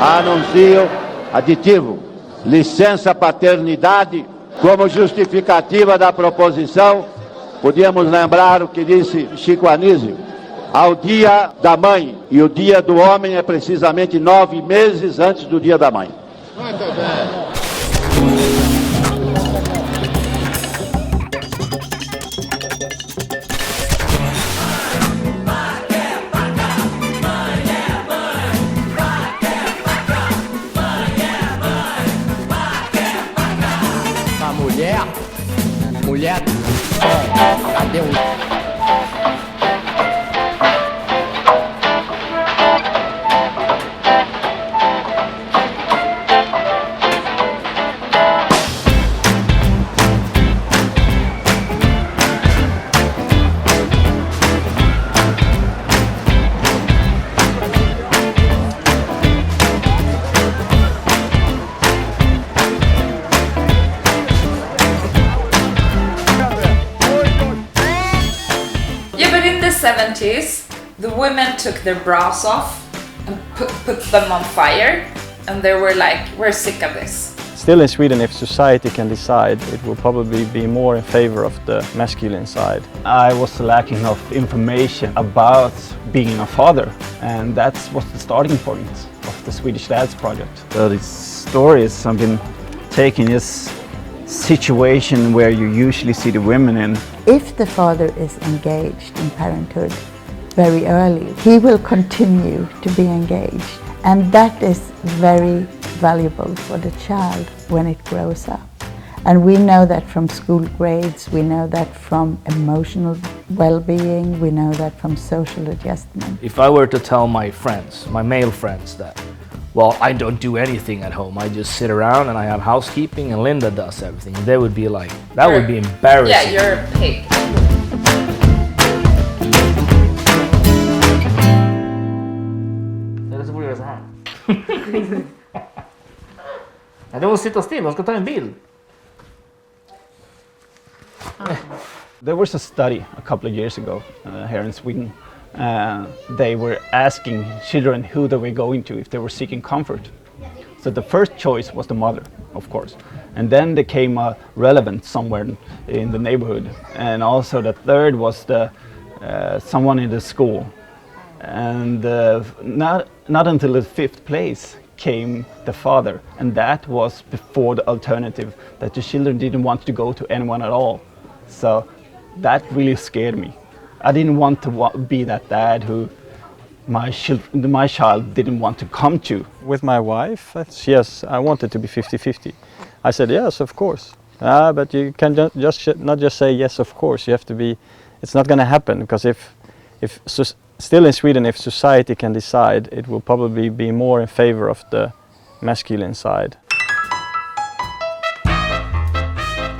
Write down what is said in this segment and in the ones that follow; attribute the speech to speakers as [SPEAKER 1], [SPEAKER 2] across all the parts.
[SPEAKER 1] Anuncio aditivo, licença paternidade, como justificativa da proposição, podíamos lembrar o que disse Chico Anísio, ao dia da mãe, e o dia do homem é precisamente 9 meses antes do dia da mãe. Muito bem.
[SPEAKER 2] Mulher, cadê o...
[SPEAKER 3] In the 70s, the women took their bras off and put them on fire, and they were like, we're sick of this.
[SPEAKER 4] Still in Sweden, if society can decide, it will probably be more in favor of the masculine side. I was lacking of information about being a father, and that's what's the starting point of the Swedish Dads project. So these stories I've been taking is situation where you usually see the women in.
[SPEAKER 5] If the father is engaged in parenthood very early, he will continue to be engaged, and that is very valuable for the child when it grows up. And we know that from school grades, we know that from emotional well-being, we know that from social adjustment.
[SPEAKER 6] If I were to tell my friends, my male friends, that well, I don't do anything at home, I just sit around and I have housekeeping and Linda does everything, they would be like, that would be embarrassing.
[SPEAKER 3] Yeah, you're a pig.
[SPEAKER 6] Eller så borde jag göra så här. Nej, de måste sitta still, de ska ta en bild.
[SPEAKER 4] There was a study a couple of years ago here in Sweden. They were asking children who they were going to if they were seeking comfort. So the first choice was the mother, of course. And then there came a relevant somewhere in the neighborhood. And also the third was the someone in the school. And not until the fifth place came the father. And that was before the alternative, that the children didn't want to go to anyone at all. So that really scared me. I didn't want to be that dad who my child didn't want to come to.
[SPEAKER 7] With my wife, yes, I wanted to be 50-50. I said yes, of course. But you can not just say yes, of course. You have to be. It's not going to happen, because still in Sweden, if society can decide, it will probably be more in favor of the masculine side.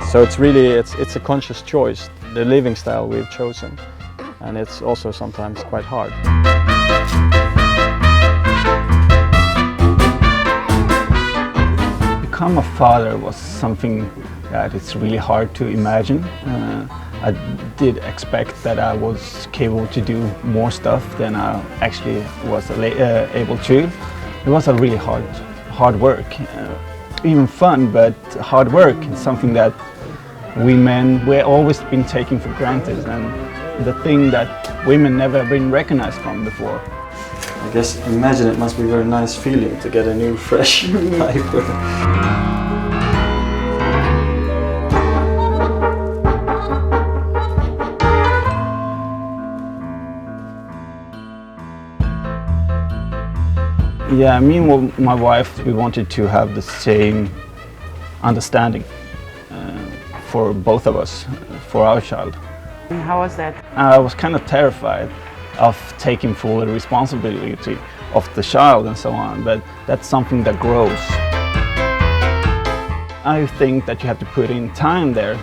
[SPEAKER 7] So it's really it's a conscious choice, the living style we've chosen. And it's also sometimes quite hard.
[SPEAKER 4] Become a father was something that it's really hard to imagine. I did expect that I was capable to do more stuff than I actually was able to. It was a really hard work, even fun, but hard work is something that we men, we're always been taking for granted, and the thing that women never been recognized from before.
[SPEAKER 7] I guess imagine it must be a very nice feeling to get a new fresh diaper.
[SPEAKER 4] Yeah, me and my wife, we wanted to have the same understanding for both of us, for our child.
[SPEAKER 8] And how was that?
[SPEAKER 4] I was kind of terrified of taking full responsibility of the child and so on, but that's something that grows. I think that you have to put in time there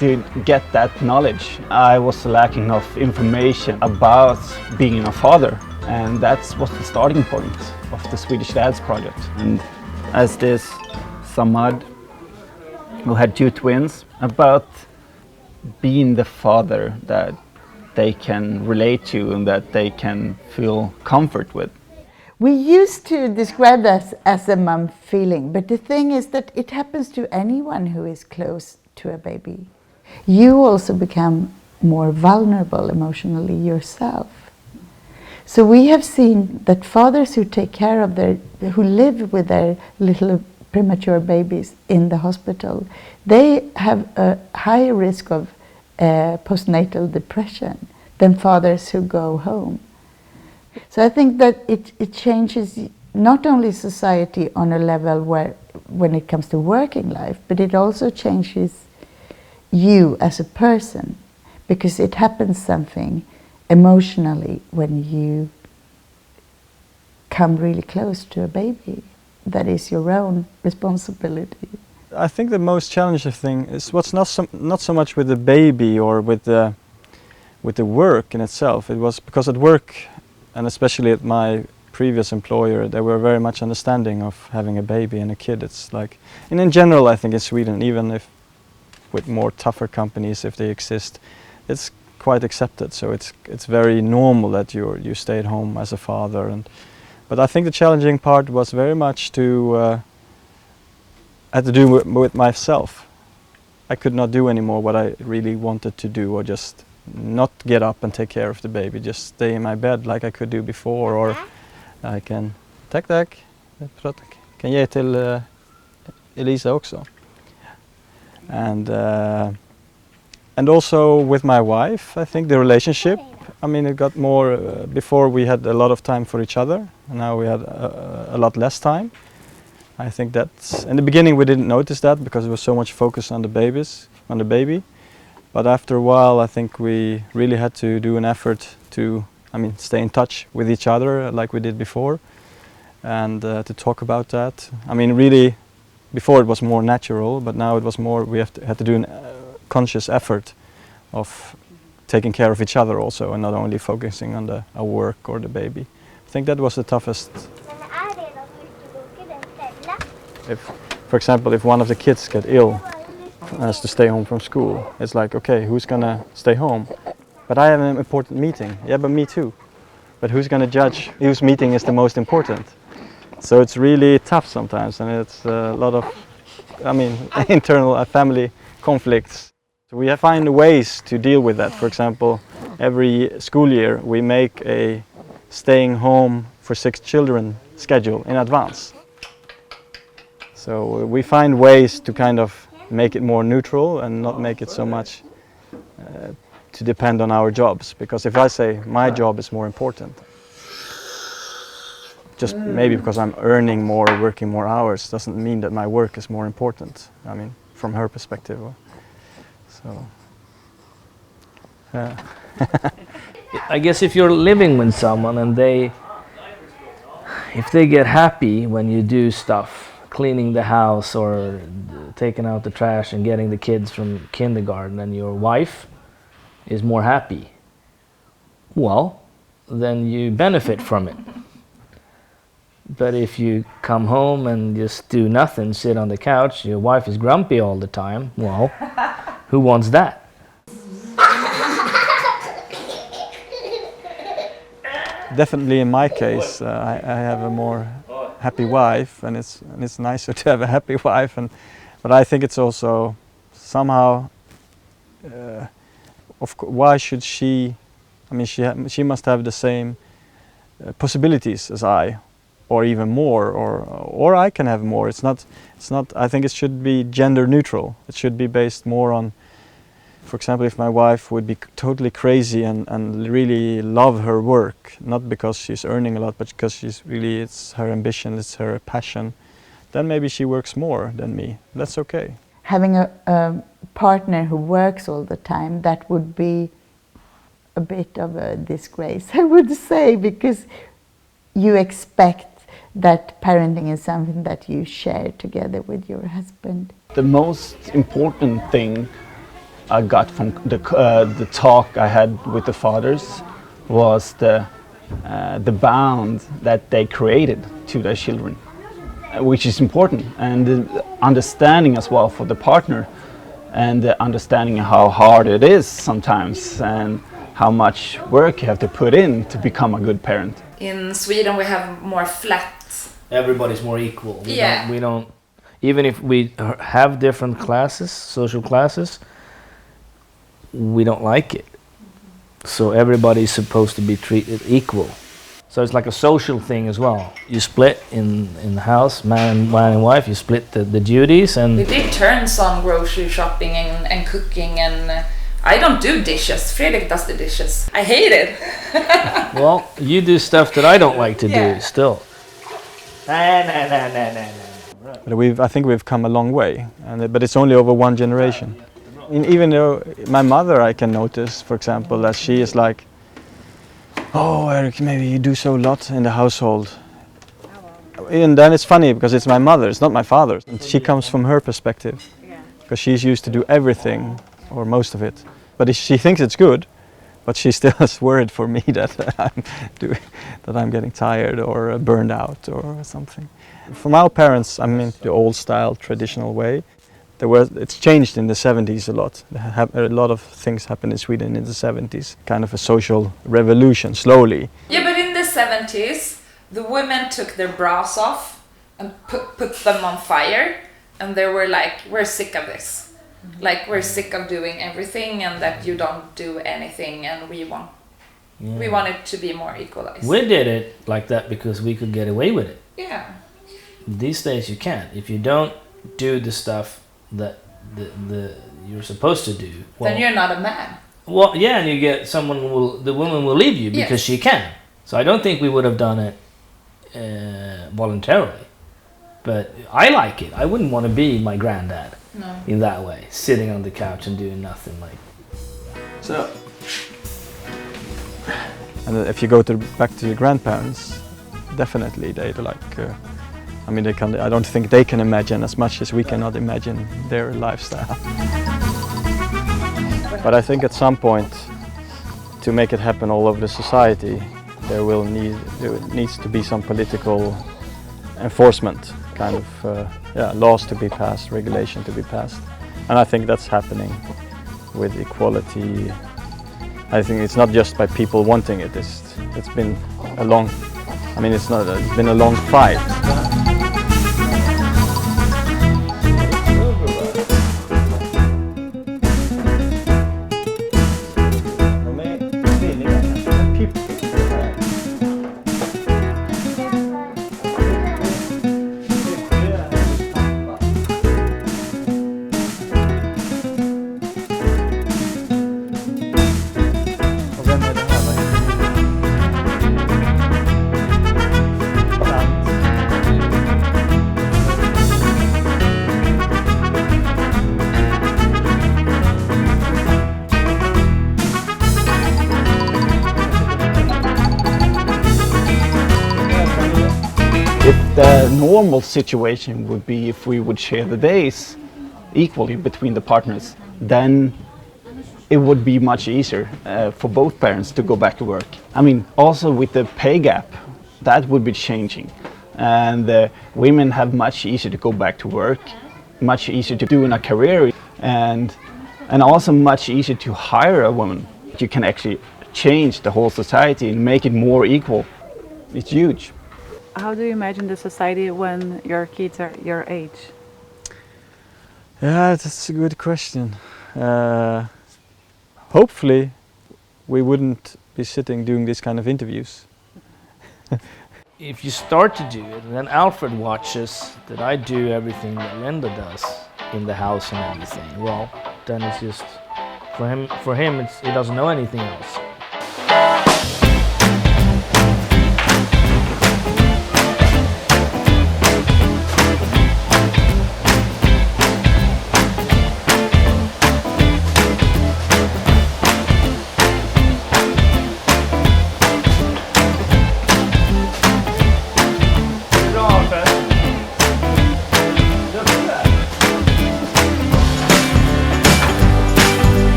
[SPEAKER 4] to get that knowledge. I was lacking of information about being a father, and that's what's the starting point of the Swedish Dads project. And as this Samad, who had 2 twins, about being the father that they can relate to and that they can feel comfort with.
[SPEAKER 5] We used to describe that as a mum feeling, but the thing is that it happens to anyone who is close to a baby. You also become more vulnerable emotionally yourself. So we have seen that fathers who take care of who live with their little premature babies in the hospital, they have a higher risk of postnatal depression than fathers who go home. So I think that it changes not only society on a level where, when it comes to working life, but it also changes you as a person, because it happens something emotionally when you come really close to a baby. That is your own responsibility.
[SPEAKER 7] I think the most challenging thing is what's not so much with the baby or with the work in itself. It was because at work, and especially at my previous employer, they were very much understanding of having a baby and a kid. It's like, and in general, I think in Sweden, even if with more tougher companies, if they exist, it's quite accepted. So it's very normal that you stay at home as a father. But I think the challenging part was very much had to do with myself. I could not do anymore what I really wanted to do, or just not get up and take care of the baby, just stay in my bed like I could do before, or I can... Tack. Kan ge till Elisa också. And also with my wife, I think the relationship, I mean, it got more, before we had a lot of time for each other, and now we had a lot less time. I think that's, in the beginning we didn't notice that because there was so much focus on the baby. But after a while I think we really had to do an effort to, stay in touch with each other like we did before, and to talk about that. I mean, really, before it was more natural, but now it was more, we had to do a conscious effort of taking care of each other also, and not only focusing on our work or the baby. I think that was the toughest. If, for example, if one of the kids get ill and has to stay home from school, it's like, okay, who's gonna stay home? But I have an important meeting. Yeah, but me too. But who's gonna judge whose meeting is the most important? So it's really tough sometimes, and it's a lot of, internal family conflicts. So we find ways to deal with that. For example, every school year we make a staying home for 6 children schedule in advance. So we find ways to kind of make it more neutral and not make it so much to depend on our jobs. Because if I say my job is more important, just maybe because I'm earning more, working more hours, doesn't mean that my work is more important. I mean, from her perspective. So, yeah.
[SPEAKER 6] I guess if you're living with someone and if they get happy when you do stuff, cleaning the house or taking out the trash and getting the kids from kindergarten, and your wife is more happy, well, then you benefit from it. But if you come home and just do nothing, sit on the couch, your wife is grumpy all the time, well, who wants that?
[SPEAKER 7] Definitely in my case, I have a more happy wife, and it's nicer to have a happy wife. But I think it's also somehow, why should she? I mean, she must have the same possibilities as I, or even more, or I can have more. It's not. I think it should be gender neutral. It should be based more on, for example, if my wife would be totally crazy and really love her work, not because she's earning a lot, but because it's her ambition, it's her passion, then maybe she works more than me. That's okay.
[SPEAKER 5] Having a partner who works all the time, that would be a bit of a disgrace, I would say, because you expect that parenting is something that you share together with your husband.
[SPEAKER 4] The most important thing I got from the talk I had with the fathers was the bond that they created to their children, which is important, and the understanding as well for the partner, and the understanding how hard it is sometimes, and how much work you have to put in to become a good parent.
[SPEAKER 3] In Sweden we have more flat.
[SPEAKER 6] Everybody's more equal.
[SPEAKER 3] Yeah.
[SPEAKER 6] We don't, even if we have different classes, social classes, we don't like it. So everybody's supposed to be treated equal. So it's like a social thing as well. You split in the house, man and wife, you split the duties. And
[SPEAKER 3] We take turns on grocery shopping and cooking, and I don't do dishes. Fredrik does the dishes. I hate it.
[SPEAKER 6] well, you do stuff that I don't like to
[SPEAKER 3] Yeah.
[SPEAKER 6] do still.
[SPEAKER 7] But I think we've come a long way, but it's only over one generation. Even though my mother, I can notice, for example, that she is like, "Oh, Eric, maybe you do so lot in the household." And then it's funny because it's my mother, it's not my father. And she comes from her perspective, because she's used to do everything, or most of it. But she thinks it's good, but she still is worried for me that I'm getting tired or burned out or something. From our parents, I mean, the old style, traditional way, it's changed in the 70s a lot. A lot of things happened in Sweden in the 70s, kind of a social revolution, slowly.
[SPEAKER 3] Yeah, but in the 70s, the women took their bras off and put them on fire, and they were like, we're sick of this. Like, we're sick of doing everything and that you don't do anything, and we want it to be more equalized.
[SPEAKER 6] We did it like that because we could get away with it.
[SPEAKER 3] Yeah.
[SPEAKER 6] These days you can't. If you don't do the stuff that you're supposed to do, well,
[SPEAKER 3] Then you're not a man.
[SPEAKER 6] well, yeah, and you get the woman will leave you because
[SPEAKER 3] Yes.
[SPEAKER 6] she can. So I don't think we would have done it voluntarily. But I like it. I wouldn't want to be my granddad in that way, sitting on the couch and doing nothing. Like
[SPEAKER 7] So, and if you go back to your grandparents, definitely they're like. I mean, I don't think they can imagine as much as we cannot imagine their lifestyle. But I think at some point, to make it happen all over the society, there needs to be some political enforcement, kind of laws to be passed, regulation to be passed. And I think that's happening with equality. I think it's not just by people wanting it. It's been a long. I mean, it's been a long fight.
[SPEAKER 4] The normal situation would be if we would share the days equally between the partners, then it would be much easier for both parents to go back to work. I mean, also with the pay gap, that would be changing. And women have much easier to go back to work, much easier to do in a career, and also much easier to hire a woman. You can actually change the whole society and make it more equal. It's huge.
[SPEAKER 8] How do you imagine the society when your kids are your age?
[SPEAKER 7] Yeah, that's a good question. Hopefully, we wouldn't be sitting doing this kind of interviews.
[SPEAKER 6] if you start to do it, and then Alfred watches that I do everything that Linda does in the house and everything, well, then it's just for him he doesn't know anything else.